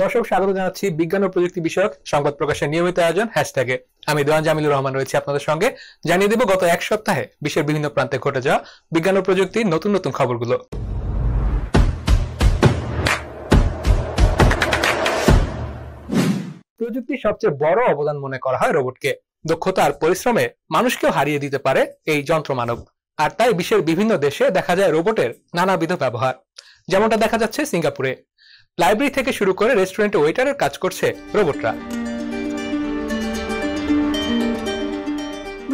দর্শক স্বাগত জানাচ্ছি বিজ্ঞান ও প্রযুক্তি বিষয়ক সংবাদ প্রকাশের নিয়মিত আয়োজন হ্যাশট্যাগে। আমি দেওয়ান জামিলুর রহমান রয়েছি আপনাদের সঙ্গে। জানিয়ে দেব গত এক সপ্তাহে বিশ্বের বিভিন্ন প্রান্তে ঘটে যাওয়া বিজ্ঞান ও প্রযুক্তির নতুন নতুন খবরগুলো। প্রযুক্তির সবচেয়ে বড় অবদান মনে করা হয় রোবটকে। দক্ষতা আর পরিশ্রমে মানুষকেও হারিয়ে দিতে পারে এই যন্ত্রমানব। আর তাই বিশ্বের বিভিন্ন দেশে দেখা যায় রোবটের নানাবিধ ব্যবহার। যেমনটা দেখা যাচ্ছে সিঙ্গাপুরে, লাইব্রেরি থেকে শুরু করে রেস্টুরেন্টে ওয়েটারের কাজ করছে রোবটরা।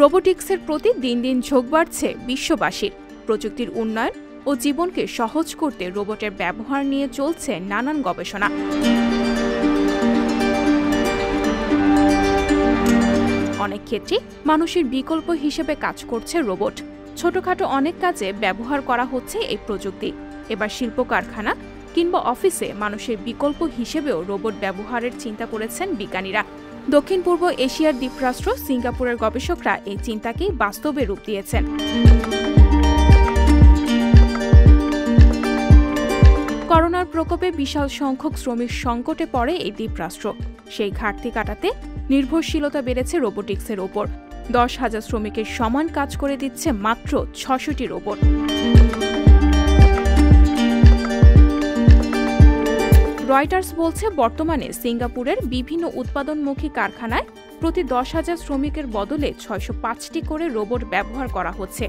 রোবোটিক্সের প্রতি দিন দিন ঝোঁক বাড়ছে বিশ্ববাসীর। প্রযুক্তির উন্নয়ন ও জীবনকে সহজ করতে রোবটের ব্যবহার নিয়ে চলছে নানান গবেষণা। অনেক ক্ষেত্রে মানুষের বিকল্প হিসেবে কাজ করছে রোবট। ছোটখাটো অনেক কাজে ব্যবহার করা হচ্ছে এই প্রযুক্তি। এবার শিল্প কারখানা কিংবা অফিসে মানুষের বিকল্প হিসেবেও রোবট ব্যবহারের চিন্তা করেছেন বিজ্ঞানীরা। দক্ষিণ পূর্ব এশিয়ার দ্বীপরাষ্ট্র সিঙ্গাপুরের গবেষকরা এই চিন্তাকেই বাস্তবে রূপ দিয়েছেন। করোনার প্রকোপে বিশাল সংখ্যক শ্রমিক সংকটে পড়ে এই দ্বীপরাষ্ট্র। সেই ঘাটতি কাটাতে নির্ভরশীলতা বেড়েছে রোবোটিক্সের ওপর। 10,000 শ্রমিকের সমান কাজ করে দিচ্ছে মাত্র 600টি রোবট। রয়টার্স বলছে, বর্তমানে সিঙ্গাপুরের বিভিন্ন উৎপাদনমুখী কারখানায় প্রতি 10,000 শ্রমিকের বদলে 605টি করে রোবট ব্যবহার করা হচ্ছে,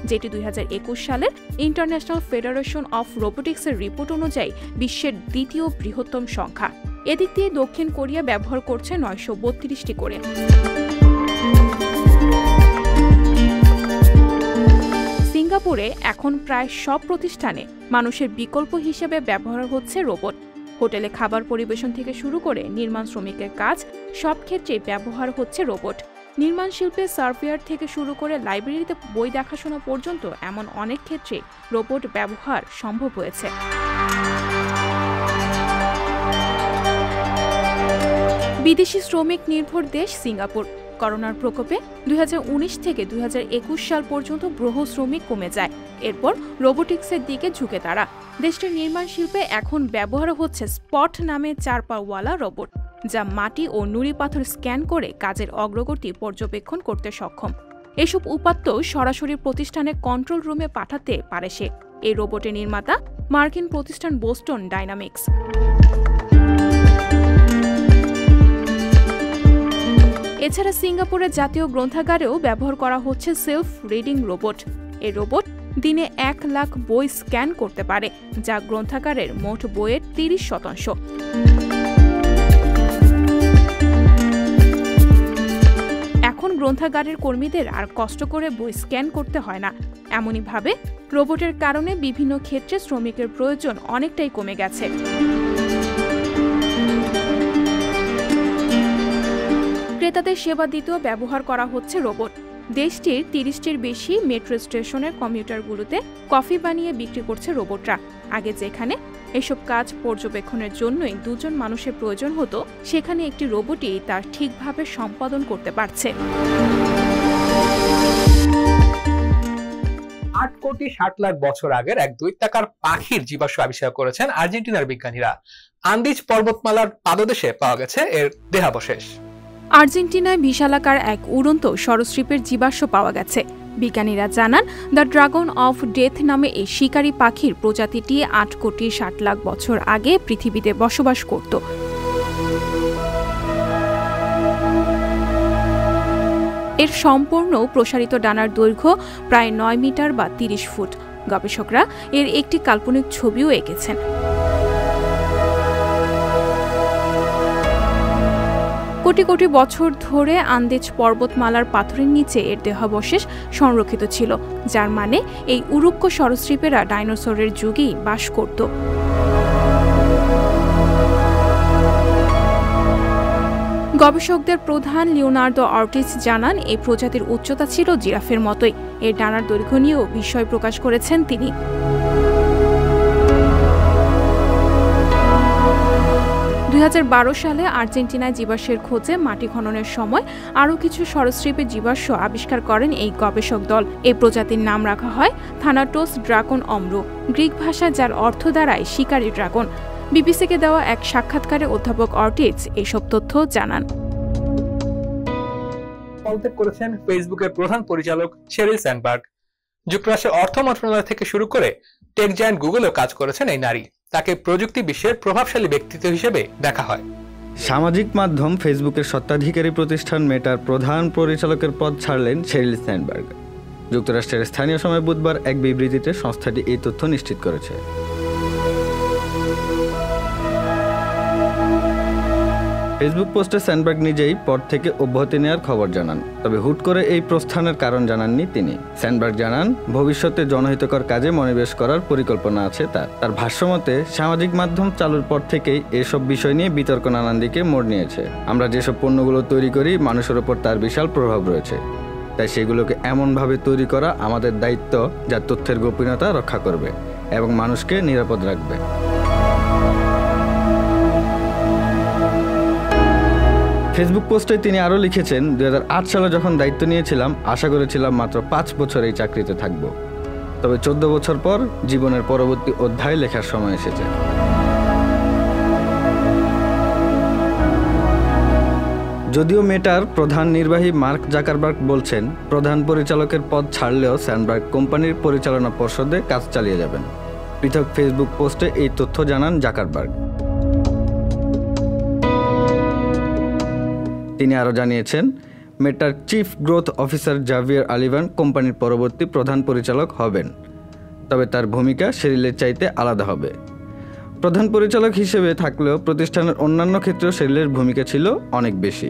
যেটি 2021 সালের ইন্টারন্যাশনাল ফেডারেশন অফ রোবোটিক্সের রিপোর্ট অনুযায়ী বিশ্বের দ্বিতীয় বৃহত্তম সংখ্যা। এদিক দিয়ে দক্ষিণ কোরিয়া ব্যবহার করছে 932টি করে। সিঙ্গাপুরে এখন প্রায় সব প্রতিষ্ঠানে মানুষের বিকল্প হিসেবে ব্যবহার হচ্ছে রোবট। হোটেলে খাবার পরিবেশন থেকে শুরু করে নির্মাণ শ্রমিকের কাজ, সব ক্ষেত্রে ব্যবহার হচ্ছে রোবট। নির্মাণ শিল্পে সার্ভেয়ার থেকে শুরু করে লাইব্রেরিতে বই দেখাশোনা পর্যন্ত এমন অনেক ক্ষেত্রে রোবট ব্যবহার সম্ভব হয়েছে। বিদেশি শ্রমিক নির্ভর দেশ সিঙ্গাপুর। করোনার প্রকোপে 2019 থেকে 2021 সাল পর্যন্ত গ্রহ শ্রমিক কমে যায়। এরপর রোবোটিক্সের দিকে ঝুঁকে তারা। দেশটির নির্মাণ শিল্পে এখন ব্যবহার হচ্ছে স্পট নামে 4 পাওয়ালা রোবট, যা মাটি ও নুড়ি পাথর স্ক্যান করে কাজের অগ্রগতি পর্যবেক্ষণ করতে সক্ষম। এসব উপাত্ত সরাসরি প্রতিষ্ঠানের কন্ট্রোল রুমে পাঠাতে পারে সে। এই রোবটের নির্মাতা মার্কিন প্রতিষ্ঠান বোস্টন ডাইনামিক্স। এছাড়া সিঙ্গাপুরের জাতীয় গ্রন্থাগারেও ব্যবহার করা হচ্ছে সেলফ রিডিং রোবট। এই রোবট দিনে 1 লাখ বই স্ক্যান করতে পারে, যা গ্রন্থাগারের মোট বইয়ের 30%। এখন গ্রন্থাগারের কর্মীদের আর কষ্ট করে বই স্ক্যান করতে হয় না। এমনইভাবে রোবটের কারণে বিভিন্ন ক্ষেত্রে শ্রমিকের প্রয়োজন অনেকটাই কমে গেছে। ক্রেতাদের সেবা দিতেও ব্যবহার করা হচ্ছে রোবট। দেশটির 30টির বেশি মেট্রো স্টেশনের কমিউটারগুলোতে কফি বানিয়ে বিক্রি করছে রোবটরা। আগে যেখানে এসব কাজ পর্যবেক্ষণের জন্যই 2 জন মানুষের প্রয়োজন হতো, সেখানে একটি রোবটই তা ঠিকভাবে সম্পাদন করতে পারছে। 8 কোটি 60 লাখ বছর আগের এক দৈত্যাকার পাখির জীবাশ্ম আবিষ্কার করেছেন আর্জেন্টিনার বিজ্ঞানীরা। আন্দিজ পর্বতমালার পাদদেশে পাওয়া গেছে এর দেহাবশেষ। আর্জেন্টিনায় বিশালাকার এক উড়ন্ত সরীসৃপের জীবাশ্ম পাওয়া গেছে। বিজ্ঞানীরা জানান, দ্য ড্রাগন অফ ডেথ নামে এই শিকারী পাখির প্রজাতিটি 8 কোটি 60 লাখ বছর আগে পৃথিবীতে বসবাস করত। এর সম্পূর্ণ প্রসারিত ডানার দৈর্ঘ্য প্রায় 9 মিটার বা 30 ফুট। গবেষকরা এর একটি কাল্পনিক ছবিও এঁকেছেন। কোটি কোটি বছর ধরে আন্দেজ পর্বতমালার পাথরের নিচে এর দেহাবশেষ সংরক্ষিত ছিল, যার মানে এই উরুক্ষ সরীসৃপেরা ডাইনোসরের যুগেই বাস করত। গবেষকদের প্রধান লিওনার্দো অর্টিজ জানান, এই প্রজাতির উচ্চতা ছিল জিরাফের মতোই। এর ডানার দৈর্ঘ্য নিয়েও বিস্ময় প্রকাশ করেছেন তিনি। 2012 সালে আর্জেন্টিনায় জীবাশ্মের খোঁজে মাটি খননের সময় আরও কিছু সরীসৃপের জীবাশ্ম আবিষ্কার করেন এই গবেষক দল। এই প্রজাতির নাম রাখা হয় থানাটোস ড্রাকন অম্ব্রো, গ্রিক ভাষা যার অর্থ দাঁড়ায় শিকারী ড্রাগন। বিবিসিকে দেওয়া এক সাক্ষাৎকারে অধ্যাপক অর্টিজ এসব তথ্য জানান। পদত্যাগ করেছেন ফেসবুকের প্রধান পরিচালক শেরিল স্যান্ডবার্গ। যুক্তরাষ্ট্রের অর্থ মন্ত্রণালয় থেকে শুরু করে টেক জায়ান্ট গুগলেও কাজ করেছেন এই নারী। তাকে প্রযুক্তি বিশ্বের প্রভাবশালী ব্যক্তিত্ব হিসেবে দেখা হয়। সামাজিক মাধ্যম ফেসবুকের স্বত্বাধিকারী প্রতিষ্ঠান মেটার প্রধান পরিচালকের পদ ছাড়লেন শেরিল স্যান্ডবার্গ। যুক্তরাষ্ট্রের স্থানীয় সময় বুধবার এক বিবৃতিতে সংস্থাটি এই তথ্য নিশ্চিত করেছে। ফেসবুক পোস্টে স্যান্ডবার্গ নিজেই পদ থেকে অব্যাহতি নেওয়ার খবর জানান, তবে হুট করে এই প্রস্থানের কারণ জানাননি তিনি। স্যান্ডবার্গ জানান, ভবিষ্যতে জনহিতকর কাজে মনোনিবেশ করার পরিকল্পনা আছে তার ভাষ্যমতে সামাজিক মাধ্যম চালুর পর থেকেই এসব বিষয় নিয়ে বিতর্ক নানান দিকে মোড় নিয়েছে। আমরা যেসব পণ্যগুলো তৈরি করি মানুষের ওপর তার বিশাল প্রভাব রয়েছে, তাই সেগুলোকে এমনভাবে তৈরি করা আমাদের দায়িত্ব যা তথ্যের গোপনীয়তা রক্ষা করবে এবং মানুষকে নিরাপদ রাখবে। ফেসবুক পোস্টে তিনি আরও লিখেছেন, 2008 সালে যখন দায়িত্ব নিয়েছিলাম আশা করেছিলাম মাত্র 5 বছর এই চাকরিতে থাকব, তবে 14 বছর পর জীবনের পরবর্তী অধ্যায় লেখার সময় এসেছে। যদিও মেটার প্রধান নির্বাহী মার্ক জাকারবার্গ বলছেন প্রধান পরিচালকের পদ ছাড়লেও স্যান্ডবার্গ কোম্পানির পরিচালনা পর্ষদে কাজ চালিয়ে যাবেন। পৃথক ফেসবুক পোস্টে এই তথ্য জানান জাকারবার্গ। তিনি আরও জানিয়েছেন, মেটার চিফ গ্রোথ অফিসার জাভিয়ার আলিভান কোম্পানির পরবর্তী প্রধান পরিচালক হবেন, তবে তার ভূমিকা শেরিলের চাইতে আলাদা হবে। প্রধান পরিচালক হিসেবে থাকলেও প্রতিষ্ঠানের অন্যান্য ক্ষেত্রেও শেরিলের ভূমিকা ছিল অনেক বেশি।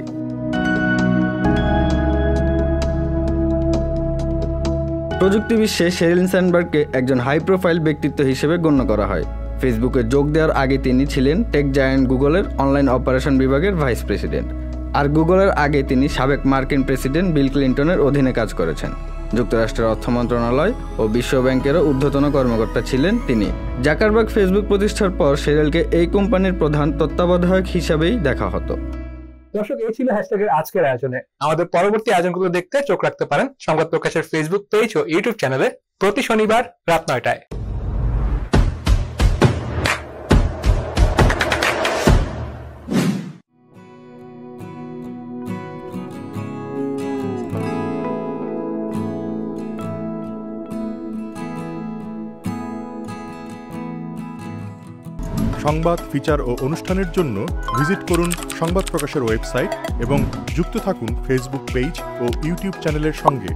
প্রযুক্তি বিশ্বে শেরিল স্যান্ডবার্গকে একজন হাই প্রোফাইল ব্যক্তিত্ব হিসেবে গণ্য করা হয়। ফেসবুকে যোগ দেওয়ার আগে তিনি ছিলেন টেক জায়ান্ট গুগলের অনলাইন অপারেশন বিভাগের ভাইস প্রেসিডেন্ট, আর গুগলের আগে তিনি সাবেক মার্কিন প্রেসিডেন্ট বিল ক্লিন্টনের অধীনে কাজ করেছেন। যুক্তরাষ্ট্রের অর্থ মন্ত্রণালয় ও বিশ্ব ব্যাংকেরও ঊর্ধ্বতন কর্মকর্তা ছিলেন তিনি। জাকারবার্গ ফেসবুক প্রতিষ্ঠার পর শেরিলকে এই কোম্পানির প্রধান তত্ত্বাবধায়ক হিসাবেই দেখা হতো। দর্শক, এই ছিল হ্যাশট্যাগের আজকের আয়োজনে। আমাদের পরবর্তী আয়োজনগুলো দেখতে চোখ রাখতে পারেন সংবাদ প্রকাশের ফেসবুক পেজ ও ইউটিউব চ্যানেলে প্রতি শনিবার রাত 9টায়। সংবাদ, ফিচার ও অনুষ্ঠানের জন্য ভিজিট করুন সংবাদ প্রকাশের ওয়েবসাইট এবং যুক্ত থাকুন ফেসবুক পেজ ও ইউটিউব চ্যানেলের সঙ্গে।